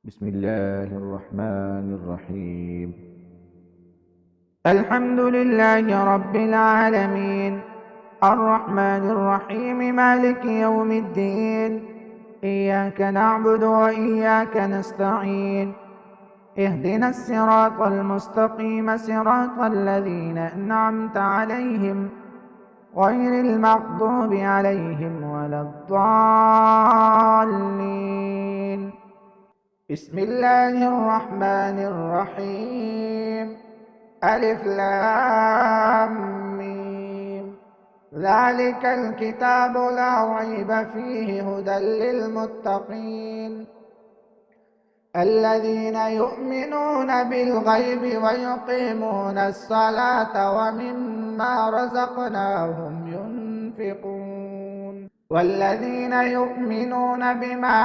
بسم الله الرحمن الرحيم. الحمد لله رب العالمين، الرحمن الرحيم، مالك يوم الدين. إياك نعبد وإياك نستعين. اهدنا الصراط المستقيم، صراط الذين أنعمت عليهم غير المغضوب عليهم ولا الضالين. بسم الله الرحمن الرحيم. ألف لام ميم. ذلك الكتاب لا ريب فيه هدى للمتقين الذين يؤمنون بالغيب ويقيمون الصلاة ومما رزقناهم ينفقون والذين يؤمنون بما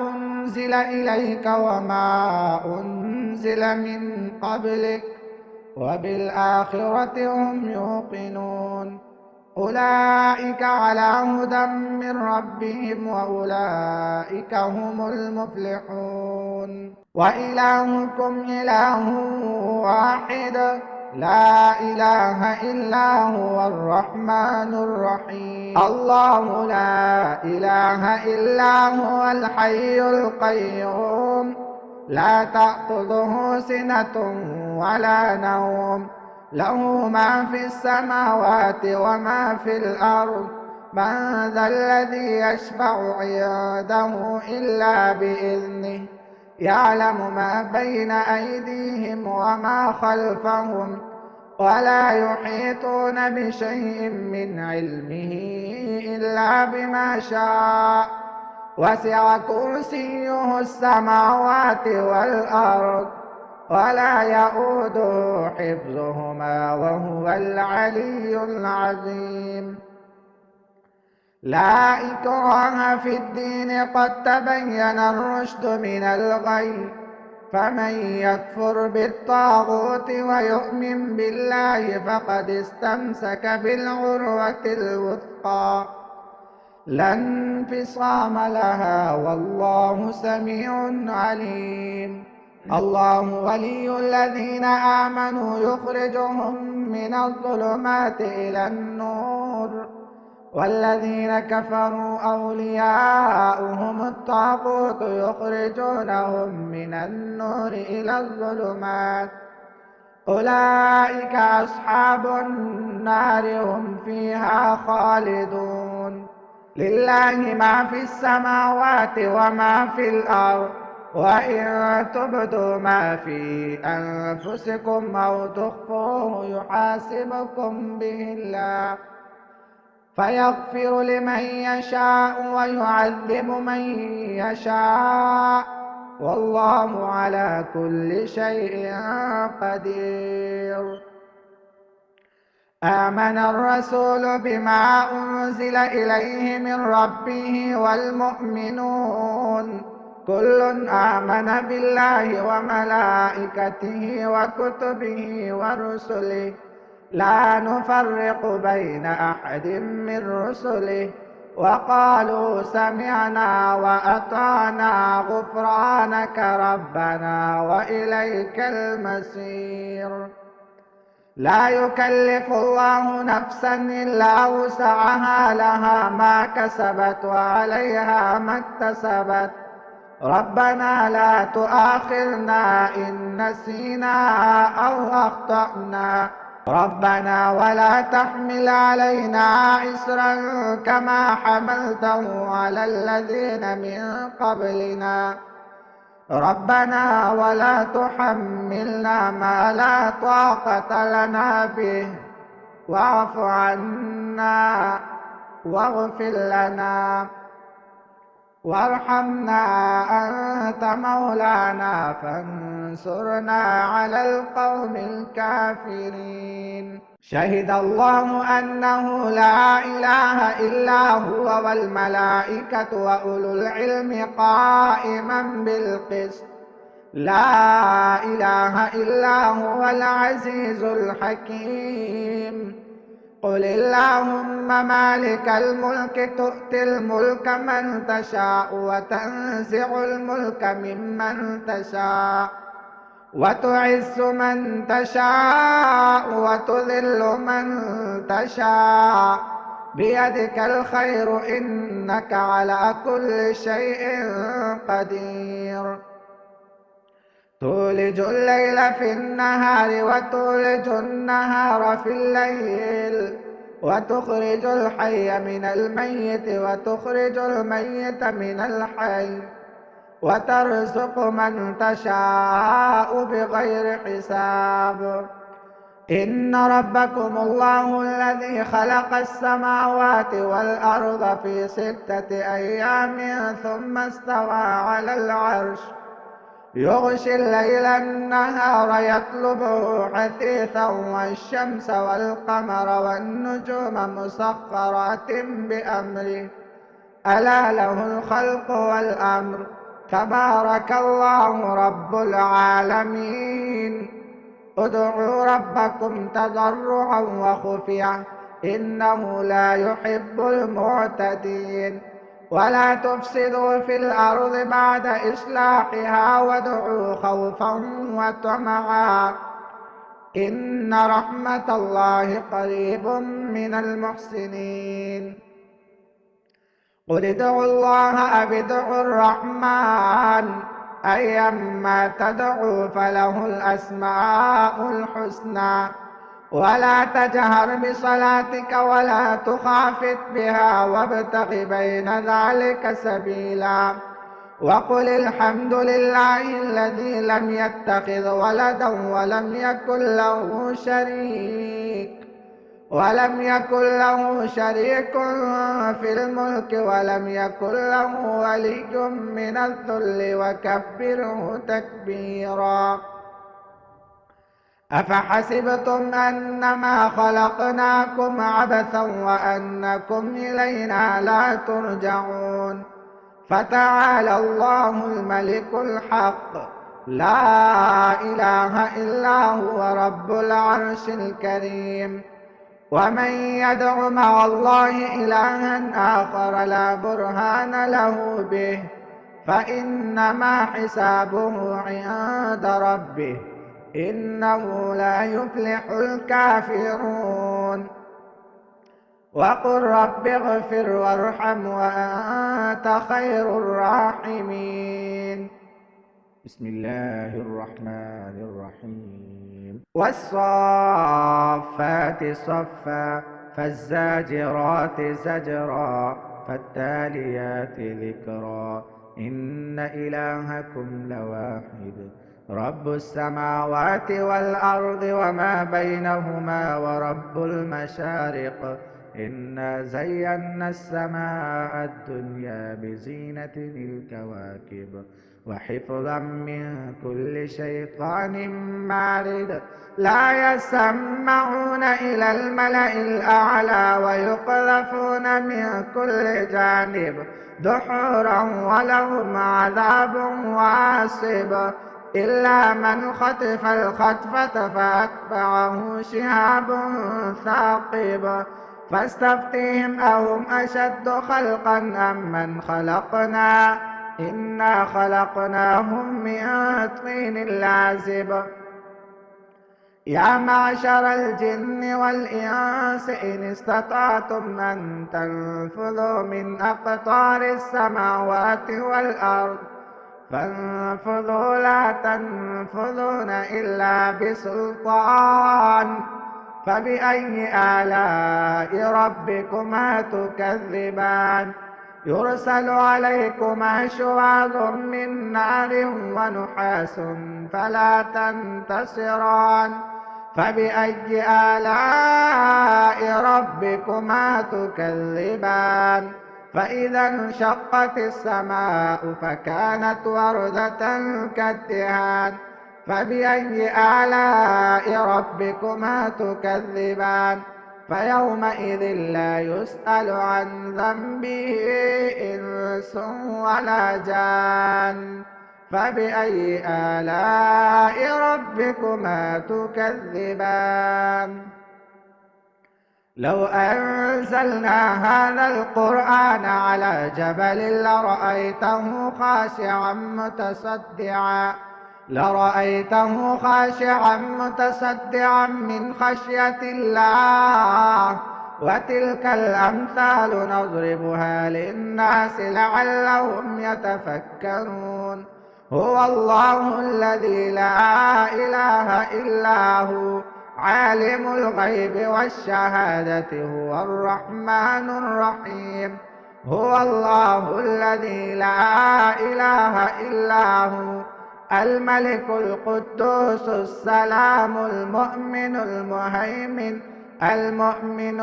أنزل إليك وما أنزل من قبلك وبالآخرة هم يوقنون أولئك على هدى من ربهم وأولئك هم المفلحون. وإلهكم إله واحد لا إله إلا هو الرحمن الرحيم. الله لا إله إلا هو الحي القيوم لا تأخذه سنة ولا نوم له ما في السماوات وما في الأرض من ذا الذي يشفع عنده إلا بإذنه يعلم ما بين أيديهم وما خلفهم ولا يحيطون بشيء من علمه إلا بما شاء وسع كرسيه السماوات والأرض ولا يؤوده حفظهما وهو العلي العظيم. لا إكراه في الدين قد تبين الرشد من الغي فمن يكفر بالطاغوت ويؤمن بالله فقد استمسك بالعروة الوثقى لا انفصام لها والله سميع عليم. الله ولي الذين آمنوا يخرجهم من الظلمات إلى النور والذين كفروا أولياؤهم الطاغوت يخرجونهم من النور إلى الظلمات أولئك أصحاب النار هم فيها خالدون. لله ما في السماوات وما في الأرض وإن تبدوا ما في أنفسكم أو تخفوه يحاسبكم به الله فيغفر لمن يشاء ويعذب من يشاء والله على كل شيء قدير. آمن الرسول بما أنزل إليه من ربه والمؤمنون كل آمن بالله وملائكته وكتبه ورسله لا نفرق بين أحد من رسله وقالوا سمعنا وأطعنا غفرانك ربنا وإليك المصير. لا يكلف الله نفسا إلا وسعها لها ما كسبت وعليها ما اكتسبت ربنا لا تؤاخذنا إن نسينا أو أخطأنا ربنا ولا تحمل علينا إصرا كما حملته على الذين من قبلنا ربنا ولا تحملنا ما لا طاقة لنا به واعف عنا واغفر لنا وارحمنا أنت مولانا فانصرنا على القوم الكافرين. شهد الله أنه لا إله إلا هو والملائكة وأولو العلم قائما بالقسط لا إله إلا هو العزيز الحكيم. قل اللهم مالك الملك تؤتي الملك من تشاء وتنزع الملك ممن تشاء وتعز من تشاء وتذل من تشاء بيدك الخير إنك على كل شيء قدير تولج الليل في النهار وتولج النهار في الليل وتخرج الحي من الميت وتخرج الميت من الحي وترزق من تشاء بغير حساب إن ربكم الله الذي خلق السماوات والأرض في 6 أيام ثم استوى على العرش يغشي الليل النهار يطلبه حثيثا والشمس والقمر والنجوم مسخرات بأمره ألا له الخلق والأمر تبارك الله رب العالمين ادعوا ربكم تضرعا وخفيا إنه لا يحب المعتدين ولا تفسدوا في الأرض بعد إصلاحها وادعوا خوفا وطمعا إن رحمة الله قريب من المحسنين قل ادعوا الله أو ادعوا الرحمن أيما تدعوا فله الأسماء الحسنى ولا تجهر بصلاتك ولا تخافت بها وابتغ بين ذلك سبيلا وقل الحمد لله الذي لم يتخذ ولدا ولم يكن له شريك في الملك ولم يكن له ولي من الذل وكبره تكبيرا أفحسبتم أنما خلقناكم عبثا وأنكم إلينا لا ترجعون فتعالى الله الملك الحق لا إله إلا هو رب العرش الكريم ومن يدع مع الله إلها آخر لا برهان له به فإنما حسابه عند ربه إنه لا يفلح الكافرون وقل رب اغفر وارحم وأنت خير الراحمين بسم الله الرحمن الرحيم والصافات صفا فالزاجرات زجرا فالتاليات ذكرا إن إلهكم لواحد رب السماوات والأرض وما بينهما ورب المشارق إنا زينا السماء الدنيا بزينة الكواكب وحفظا من كل شيطان مارد لا يسمعون إلى الملأ الأعلى ويقذفون من كل جانب دحورا ولهم عذاب واصب إلا من خطف الخطفة فأتبعه شهاب ثاقب فاستفتهم أهم أشد خلقا أم من خلقنا إنا خلقناهم من طين لازب يا معشر الجن والإنس إن استطعتم أن تنفذوا من أقطار السماوات والأرض فانفذوا لا تنفذون إلا بسلطان فبأي آلاء ربكما تكذبان يرسل عليكما شواظ من نار ونحاس فلا تنتصران فبأي آلاء ربكما تكذبان فإذا انشقت السماء فكانت وردة كالدهان فبأي آلاء ربكما تكذبان فيومئذ لا يسأل عن ذنبه إنس ولا جان فبأي آلاء ربكما تكذبان لو أنزلنا هذا القرآن على جبل لرأيته خاشعا متصدعا من خشية الله. وتلك الأمثال نضربها للناس لعلهم يتفكرون. هو الله الذي لا إله إلا هو عالم الغيب والشهادة هو الرحمن الرحيم. هو الله الذي لا إله إلا هو الملك القدوس السلام المؤمن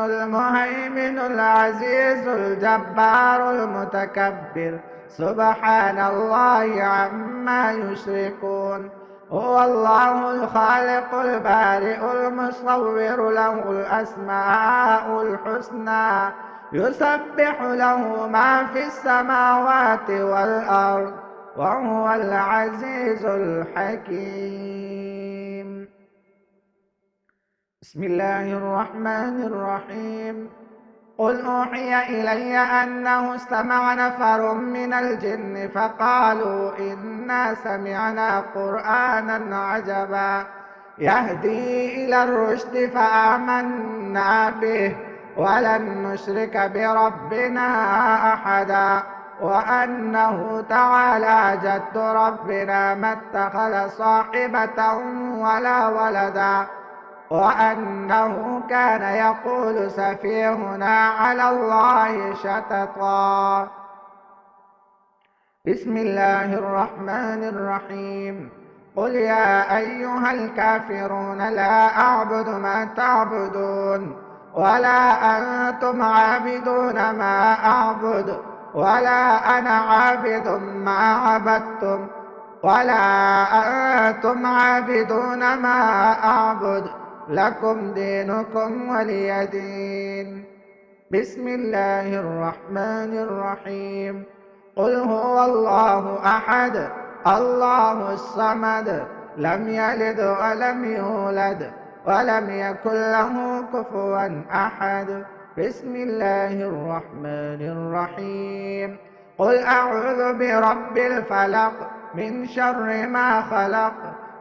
المهيمن العزيز الجبار المتكبر سبحان الله عما يشركون. هو الله الخالق البارئ المصور له الأسماء الحسنى يسبح له ما في السماوات والأرض وهو العزيز الحكيم. بسم الله الرحمن الرحيم. قل أوحي إلي أنه استمع نفر من الجن فقالوا إنا سمعنا قرآنا عجبا يهدي إلى الرشد فآمنا به ولن نشرك بربنا أحدا وأنه تعالى جد ربنا ما اتخذ صاحبة ولا ولدا وأنه كان يقول سفيهنا على الله شططا. بسم الله الرحمن الرحيم. قل يا أيها الكافرون لا أعبد ما تعبدون ولا أنتم عابدون ما أعبد ولا أنا عابد ما عبدتم ولا أنتم عابدون ما أعبد لكم دينكم ولي دين. بسم الله الرحمن الرحيم. قل هو الله أحد الله الصمد لم يلد ولم يولد ولم يكن له كفوا أحد. بسم الله الرحمن الرحيم. قل أعوذ برب الفلق من شر ما خلق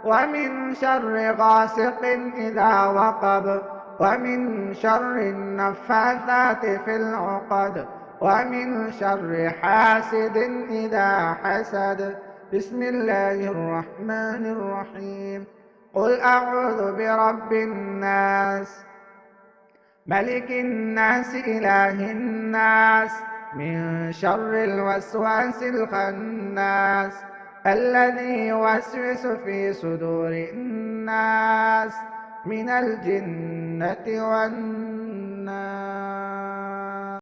ومن شر غاسق إذا وقب ومن شر النفاثات في العقد ومن شر حاسد إذا حسد. بسم الله الرحمن الرحيم. قل أعوذ برب الناس ملك الناس إله الناس من شر الوسواس الخناس الذي يوسوس في صدور الناس من الجنة والناس.